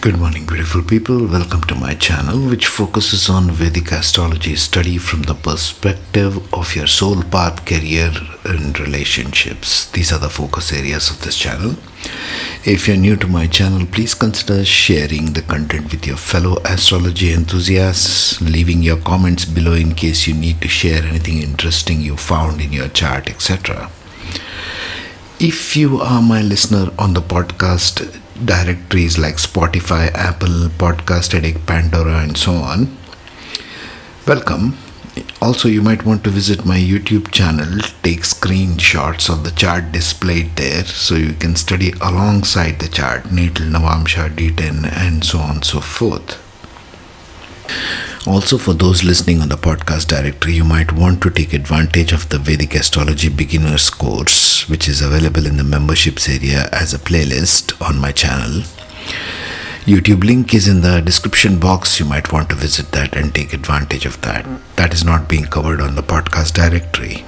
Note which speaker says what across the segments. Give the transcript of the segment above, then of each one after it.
Speaker 1: Good morning, beautiful people. Welcome to my channel, which focuses on Vedic Astrology study from the perspective of your soul path, career, and relationships. These are the focus areas of this channel. If you're new to my channel, please consider sharing the content with your fellow astrology enthusiasts, leaving your comments below in case you need to share anything interesting you found in your chart, etc. If you are my listener on the podcast directories like Spotify, Apple, Podcast Addict, Pandora, and so on, welcome. Also, you might want to visit my YouTube channel, take screenshots of the chart displayed there so you can study alongside the chart, natal, Navamsha, D10, and so on and so forth. Also, for those listening on the podcast directory, you might want to take advantage of the Vedic Astrology Beginners course, which is available in the memberships area as a playlist on my channel. YouTube link is in the description box. You might want to visit that and take advantage of that. That is not being covered on the podcast directory.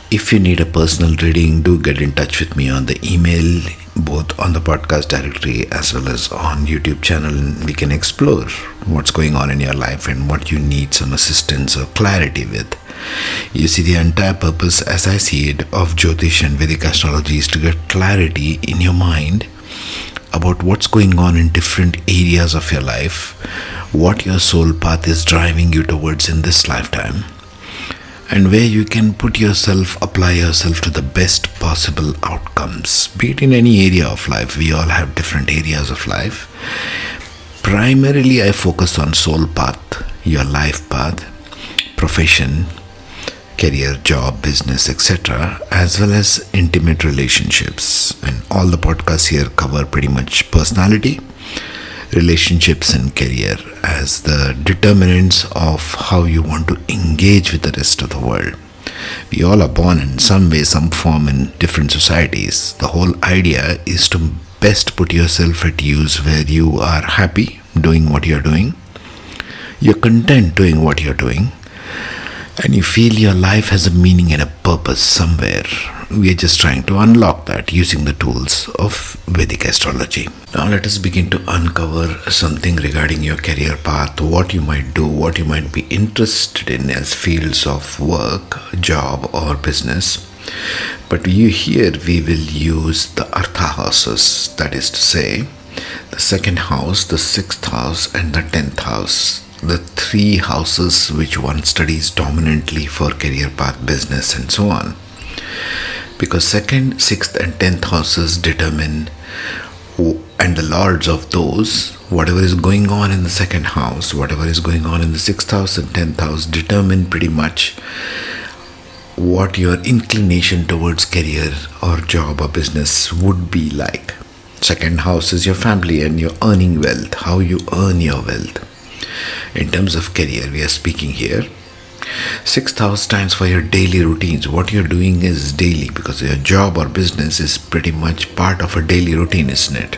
Speaker 1: If you need a personal reading, do get in touch with me on the email, both on the podcast directory as well as on YouTube channel, and we can explore what's going on in your life and what you need some assistance or clarity with. You see, the entire purpose, as I see it, of Jyotish and Vedic Astrology is to get clarity in your mind about what's going on in different areas of your life, what your soul path is driving you towards in this lifetime, and where you can apply yourself to the best possible outcomes. Be it in any area of life, we all have different areas of life. Primarily, I focus on soul path, your life path, profession, career, job, business, etc., as well as intimate relationships. And all the podcasts here cover pretty much personality, relationships, and career as the determinants of how you want to engage with the rest of the world. We all are born in some way, some form in different societies. The whole idea is to best put yourself at use where you are happy doing what you're doing, you're content doing what you're doing, and you feel your life has a meaning and a purpose somewhere. We are just trying to unlock that using the tools of Vedic Astrology. Now let us begin to uncover something regarding your career path, what you might do, what you might be interested in as fields of work, job, or business. But here we will use the Artha houses, that is to say, the second house, the sixth house, and the 10th house. The three houses which one studies dominantly for career path, business, and so on. Because 2nd, 6th, and 10th houses determine, and the lords of those, whatever is going on in the 2nd house, whatever is going on in the 6th house and 10th house, determine pretty much what your inclination towards career or job or business would be like. 2nd house is your family and your earning wealth, how you earn your wealth. In terms of career, we are speaking here. 6th house stands for your daily routines. What you're doing is daily, because your job or business is pretty much part of a daily routine, isn't it?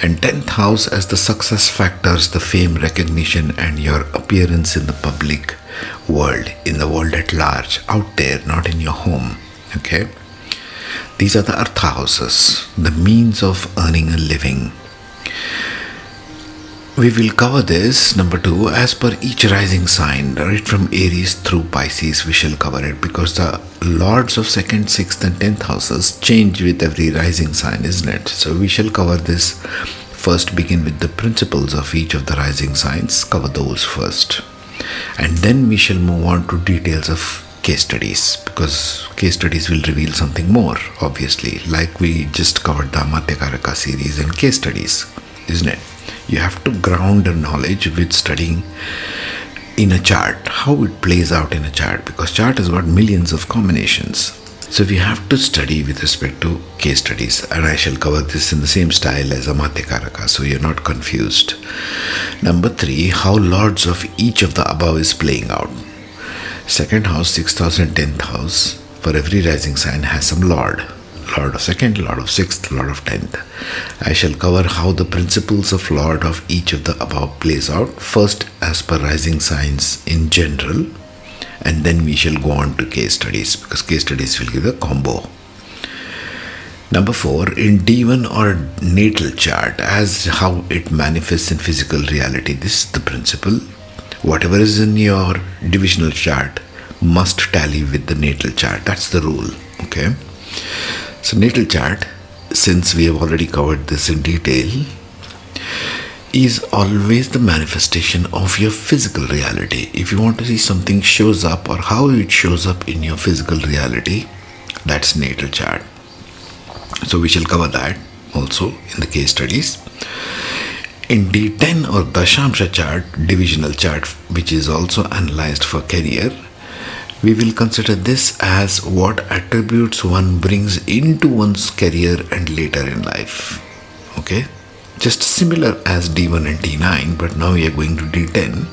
Speaker 1: And 10th house as the success factors, the fame, recognition, and your appearance in the public world, in the world at large, out there, not in your home. Okay? These are the Artha houses, the means of earning a living. We will cover this, number 2, as per each rising sign, right from Aries through Pisces. We shall cover it because the lords of 2nd, 6th, and 10th houses change with every rising sign, isn't it? So we shall cover this. First, begin with the principles of each of the rising signs, cover those first. And then we shall move on to details of case studies, because case studies will reveal something more, obviously, like we just covered the Amatyakaraka series and case studies, isn't it? You have to ground your knowledge with studying in a chart, how it plays out in a chart, because chart has got millions of combinations. So we have to study with respect to case studies, and I shall cover this in the same style as Amatyakaraka, so you're not confused. Number 3, how lords of each of the above is playing out. 2nd house, 6th house, and 10th house, for every rising sign has some lord. Lord of 2nd, Lord of 6th, Lord of 10th. I shall cover how the principles of Lord of each of the above plays out, first as per rising signs in general, and then we shall go on to case studies, because case studies will give a combo. Number 4, in D1 or natal chart, as how it manifests in physical reality. This is the principle. Whatever is in your divisional chart must tally with the natal chart. That's the rule. Okay. So natal chart, since we have already covered this in detail, is always the manifestation of your physical reality. If you want to see something shows up or how it shows up in your physical reality, that's natal chart. So we shall cover that also in the case studies. In D10 or Dashamsha chart, divisional chart, which is also analyzed for career, we will consider this as what attributes one brings into one's career and later in life. Okay, just similar as D1 and D9, but now we are going to D10.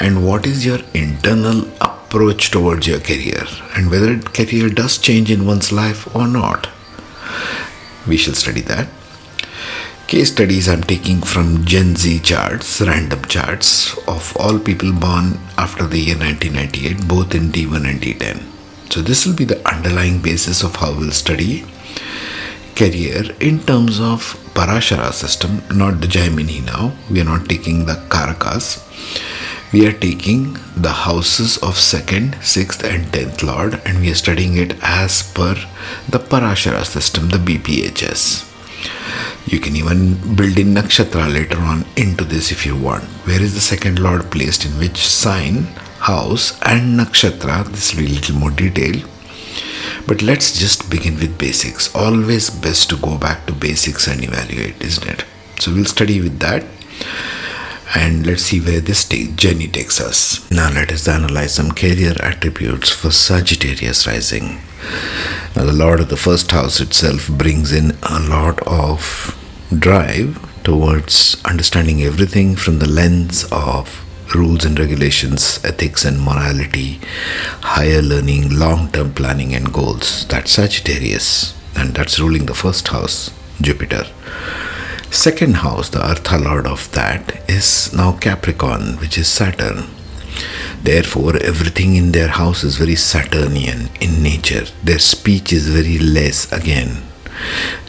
Speaker 1: And what is your internal approach towards your career, and whether career does change in one's life or not. We shall study that. Case studies I'm taking from Gen Z charts, random charts of all people born after the year 1998, both in D1 and D10. So this will be the underlying basis of how we'll study career in terms of Parashara system, not the Jaimini now. We are not taking the Karakas. We are taking the houses of 2nd, 6th and 10th Lord, and we are studying it as per the Parashara system, the BPHS. You can even build in nakshatra later on into this if you want. Where is the 2nd Lord placed in which sign, house and nakshatra? This will be a little more detailed. But let's just begin with basics. Always best to go back to basics and evaluate, isn't it? So we'll study with that. And let's see where this journey takes us. Now let us analyze some career attributes for Sagittarius rising. Now the Lord of the first house itself brings in a lot of drive towards understanding everything from the lens of rules and regulations, ethics and morality, higher learning, long-term planning and goals. That's Sagittarius, and that's ruling the first house, Jupiter. Second house, the Artha Lord of that, is now Capricorn, which is Saturn. Therefore, everything in their house is very Saturnian in nature. Their speech is very less again.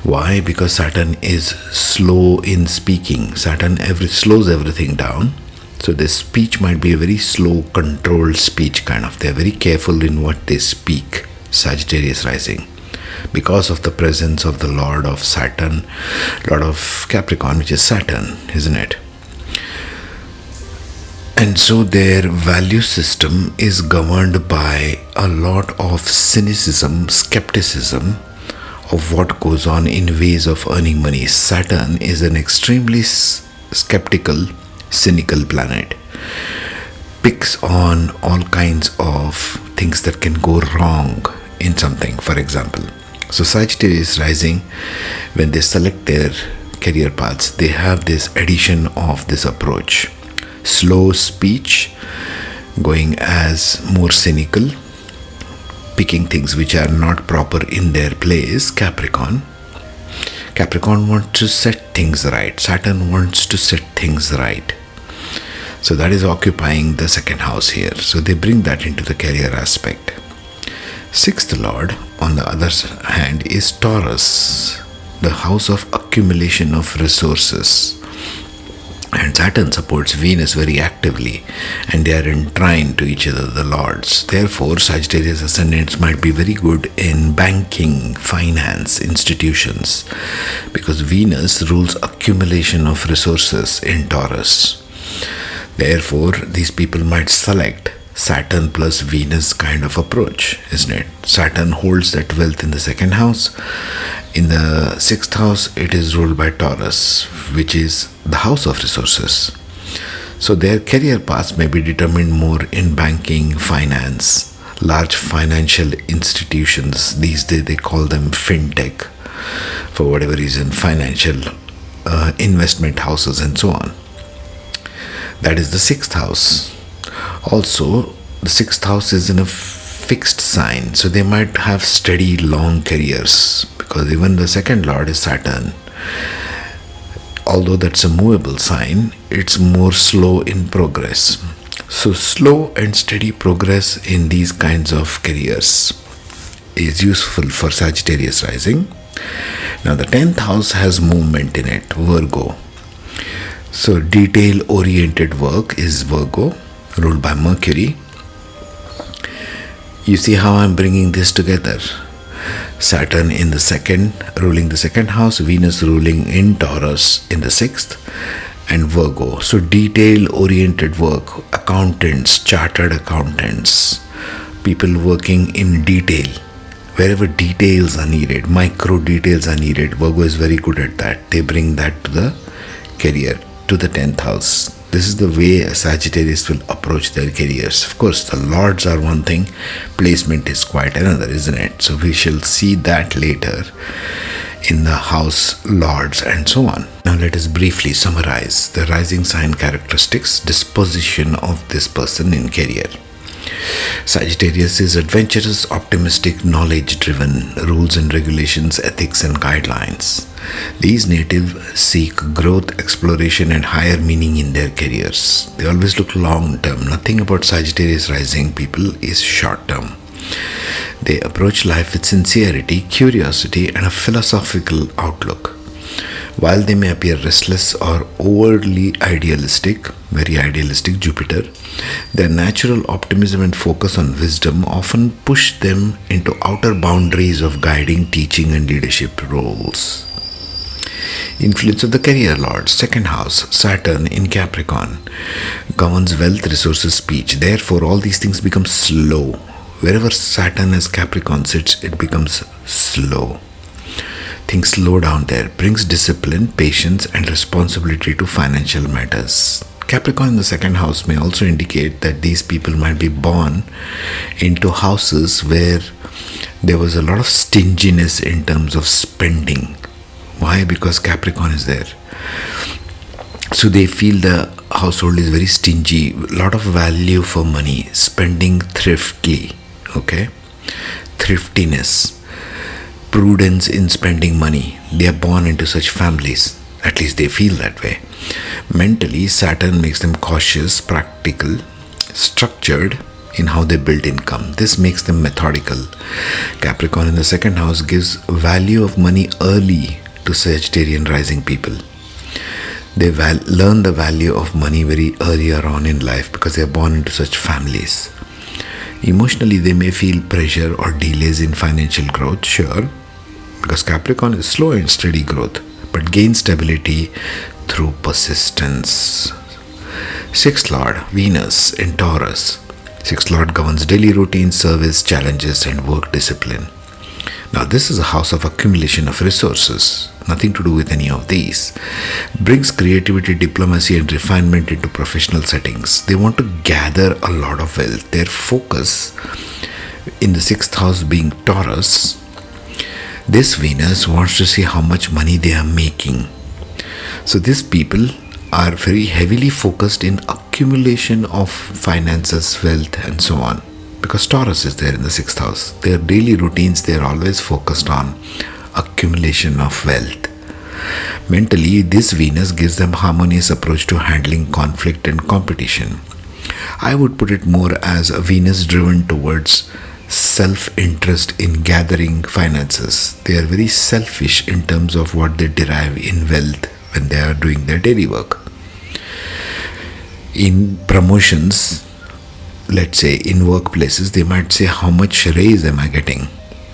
Speaker 1: Why? Because Saturn is slow in speaking. Saturn slows everything down. So their speech might be a very slow, controlled speech kind of. They're very careful in what they speak. Sagittarius rising. Because of the presence of the Lord of Saturn, Lord of Capricorn, which is Saturn, isn't it? And so their value system is governed by a lot of cynicism, skepticism of what goes on in ways of earning money. Saturn is an extremely skeptical, cynical planet. Picks on all kinds of things that can go wrong in something, for example. So Sagittarius rising, when they select their career paths, they have this addition of this approach. Slow speech, going as more cynical, picking things which are not proper in their place, Capricorn. Capricorn wants to set things right. Saturn wants to set things right. So that is occupying the second house here. So they bring that into the career aspect. Sixth Lord, on the other hand, is Taurus, the house of accumulation of resources. And Saturn supports Venus very actively, and they are entwined to each other, the lords. Therefore, Sagittarius ascendants might be very good in banking, finance, institutions, because Venus rules accumulation of resources in Taurus. Therefore, these people might select Saturn plus Venus kind of approach, isn't it? Saturn holds that wealth in the second house. In the sixth house, it is ruled by Taurus, which is the house of resources. So their career paths may be determined more in banking, finance, large financial institutions. These days they call them fintech, for whatever reason, financial investment houses and so on. That is the sixth house. Also, the sixth house is in a fixed sign, so they might have steady, long careers, because even the second lord is Saturn. Although that's a movable sign, it's more slow in progress. So slow and steady progress in these kinds of careers is useful for Sagittarius rising. Now, the 10th house has movement in it, Virgo. So, detail oriented work is Virgo, ruled by Mercury. You see how I'm bringing this together? Saturn in the second, ruling the second house, Venus ruling in Taurus in the sixth, and Virgo. So, detail oriented work, accountants, chartered accountants, people working in detail. Wherever details are needed, micro details are needed, Virgo is very good at that. They bring that to the career, to the 10th house. This is the way a Sagittarius will approach their careers. Of course, the lords are one thing, placement is quite another, isn't it? So we shall see that later in the house lords and so on. Now let us briefly summarize the rising sign characteristics, disposition of this person in career. Sagittarius is adventurous, optimistic, knowledge-driven, rules and regulations, ethics and guidelines. These natives seek growth, exploration and higher meaning in their careers. They always look long-term. Nothing about Sagittarius rising people is short-term. They approach life with sincerity, curiosity and a philosophical outlook. While they may appear restless or overly idealistic, very idealistic Jupiter, their natural optimism and focus on wisdom often push them into outer boundaries of guiding, teaching and leadership roles. Influence of the career lord, second house, Saturn in Capricorn, governs wealth, resources, speech. Therefore, all these things become slow. Wherever Saturn as Capricorn sits, it becomes slow. Things slow down there, brings discipline, patience and responsibility to financial matters. Capricorn in the second house may also indicate that these people might be born into houses where there was a lot of stinginess in terms of spending. Why? Because Capricorn is there. So they feel the household is very stingy, a lot of value for money, spending thriftily, okay? Thriftiness. Prudence in spending money. They are born into such families. At least they feel that way. Mentally, Saturn makes them cautious, practical, structured in how they build income. This makes them methodical. Capricorn in the second house gives value of money early to Sagittarian rising people. They learn the value of money very earlier on in life because they are born into such families. Emotionally, they may feel pressure or delays in financial growth, sure, because Capricorn is slow and steady growth, but gain stability through persistence. Sixth Lord, Venus in Taurus. Sixth Lord governs daily routine, service, challenges and work discipline. Now this is a house of accumulation of resources, nothing to do with any of these. Brings creativity, diplomacy and refinement into professional settings. They want to gather a lot of wealth. Their focus in the sixth house being Taurus, this Venus wants to see how much money they are making. So these people are very heavily focused in accumulation of finances, wealth and so on. Because Taurus is there in the sixth house. Their daily routines, they are always focused on accumulation of wealth. Mentally, this Venus gives them harmonious approach to handling conflict and competition. I would put it more as a Venus driven towards self-interest in gathering finances. They are very selfish in terms of what they derive in wealth when they are doing their daily work. In promotions, let's say in workplaces, they might say, how much raise am I getting?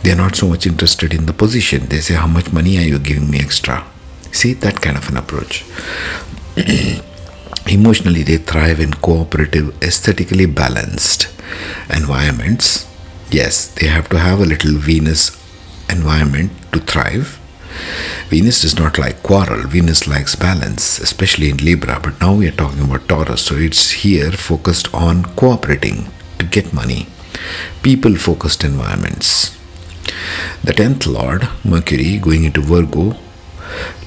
Speaker 1: They are not so much interested in the position. They say, how much money are you giving me extra? See, that kind of an approach. Emotionally, they thrive in cooperative, aesthetically balanced environments. Yes, they have to have a little Venus environment to thrive. Venus does not like quarrel. Venus likes balance, especially in Libra. But now we are talking about Taurus. So it's here focused on cooperating to get money. People-focused environments. The 10th Lord, Mercury, going into Virgo.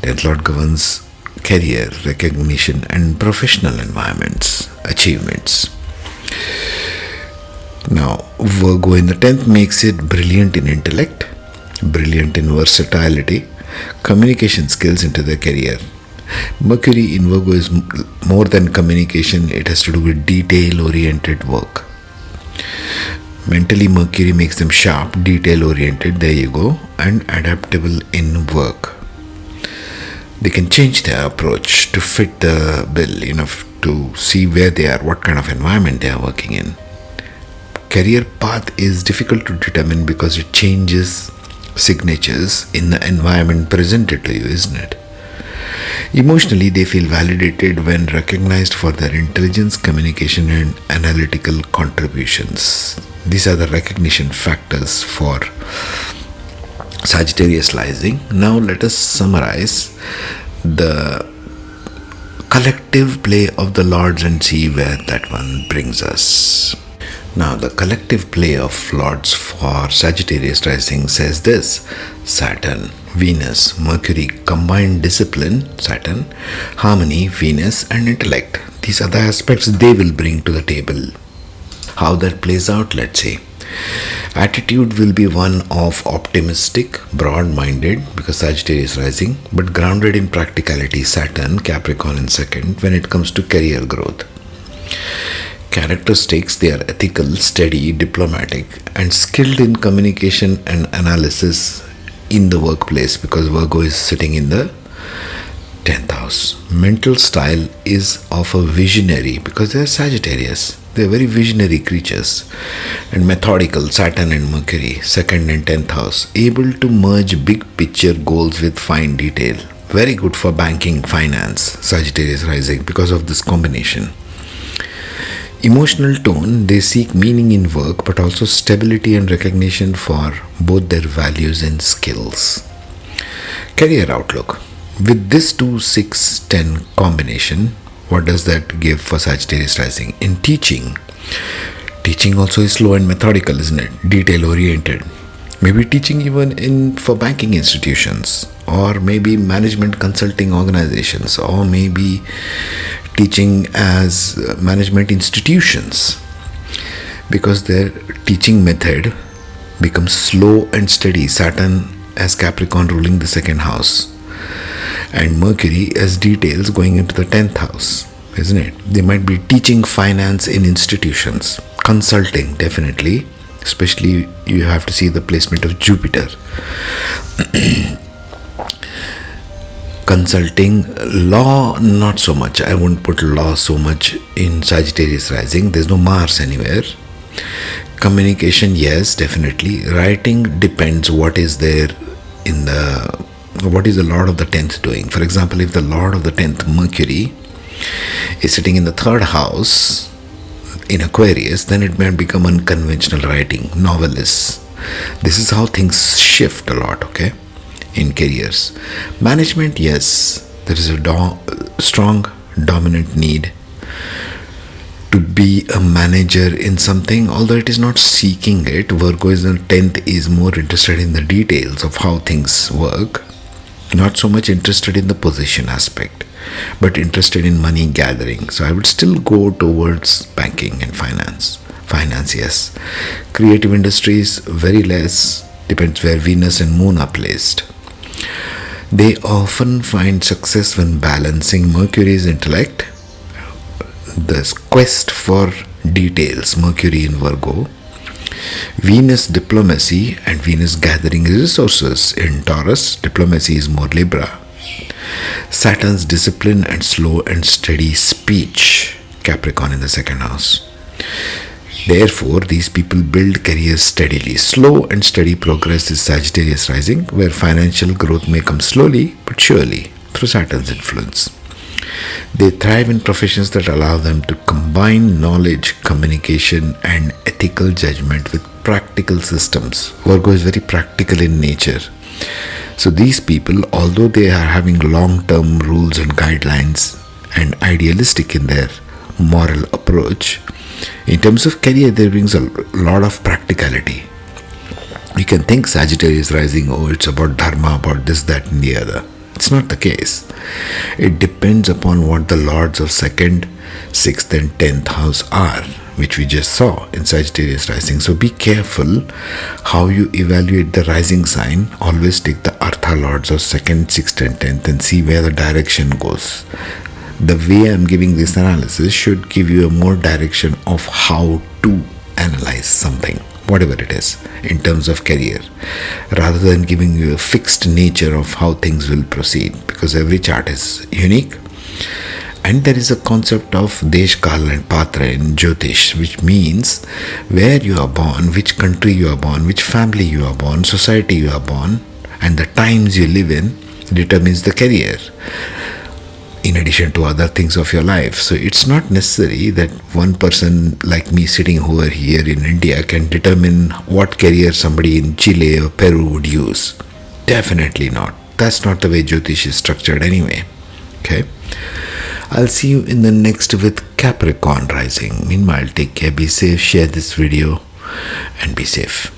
Speaker 1: 10th Lord governs career, recognition and professional environments, achievements. Now, Virgo in the 10th makes it brilliant in intellect, brilliant in versatility, communication skills into their career. Mercury in Virgo is more than communication, it has to do with detail-oriented work. Mentally, Mercury makes them sharp, detail-oriented, there you go, and adaptable in work. They can change their approach to fit the bill, to see where they are, what kind of environment they are working in. Career path is difficult to determine because it changes signatures in the environment presented to you, isn't it? Emotionally, they feel validated when recognized for their intelligence, communication, and analytical contributions. These are the recognition factors for Sagittarius Rising. Now, let us summarize the collective play of the Lords and see where that one brings us. Now, the collective play of Lords for Sagittarius Rising says this: Saturn, Venus, Mercury, combined discipline, Saturn, harmony, Venus, and intellect. These are the aspects they will bring to the table. How that plays out, let's see. Attitude will be one of optimistic, broad-minded, because Sagittarius Rising, but grounded in practicality, Saturn, Capricorn in second, when it comes to career growth. Characteristics, they are ethical, steady, diplomatic, and skilled in communication and analysis in the workplace, because Virgo is sitting in the 10th house. Mental style is of a visionary, because they are Sagittarius. They are very visionary creatures. And methodical, Saturn and Mercury, 2nd and 10th house. Able to merge big picture goals with fine detail. Very good for banking, finance, Sagittarius Rising, because of this combination. Emotional tone, they seek meaning in work, but also stability and recognition for both their values and skills. Career outlook. With this 2-6-10 combination, what does that give for Sagittarius Rising? In teaching also is slow and methodical, isn't it? Detail oriented. Maybe teaching even for banking institutions, or maybe management consulting organizations, or maybe teaching as management institutions, because their teaching method becomes slow and steady. Saturn as Capricorn ruling the 2nd house, and Mercury as details going into the 10th house, isn't it? They might be teaching finance in institutions, consulting definitely, especially you have to see the placement of Jupiter. Consulting, law, not so much. I won't put law so much in Sagittarius Rising. There's no Mars anywhere. Communication, yes, definitely. Writing depends what is there in what is the Lord of the 10th doing. For example, if the Lord of the 10th, Mercury, is sitting in the 3rd house in Aquarius, then it might become unconventional writing, novelists. This is how things shift a lot, okay? In careers. Management, yes, there is a strong dominant need to be a manager in something, although it is not seeking it. Virgo is in 10th, is more interested in the details of how things work, not so much interested in the position aspect, but interested in money gathering. So I would still go towards banking and finance. Finance, yes. Creative industries, very less, depends where Venus and Moon are placed. They often find success when balancing Mercury's intellect, the quest for details, Mercury in Virgo, Venus diplomacy, and Venus gathering resources in Taurus. Diplomacy is more Libra. Saturn's discipline and slow and steady speech, Capricorn in the 2nd house. Therefore, these people build careers steadily. Slow and steady progress is Sagittarius Rising, where financial growth may come slowly but surely through Saturn's influence. They thrive in professions that allow them to combine knowledge, communication, and ethical judgment with practical systems. Virgo is very practical in nature. So these people, although they are having long-term rules and guidelines and idealistic in their moral approach, in terms of career, there brings a lot of practicality. You can think Sagittarius Rising, oh, it's about dharma, about this, that, and the other. It's not the case. It depends upon what the lords of 2nd, 6th, and 10th house are, which we just saw in Sagittarius Rising. So be careful how you evaluate the rising sign. Always take the Artha lords of 2nd, 6th, and 10th and see where the direction goes. The way I'm giving this analysis should give you a more direction of how to analyze something. whatever it is, in terms of career, rather than giving you a fixed nature of how things will proceed, because every chart is unique. And there is a concept of Desh, Kal and Patra in Jyotish, which means where you are born, which country you are born, which family you are born, society you are born, and the times you live in determines the career, in addition to other things of your life. So it's not necessary that one person like me sitting over here in India can determine what career somebody in Chile or Peru would use. Definitely not. That's not the way Jyotish is structured anyway. Okay. I'll see you in the next with Capricorn Rising. Meanwhile, take care, be safe, share this video, and be safe.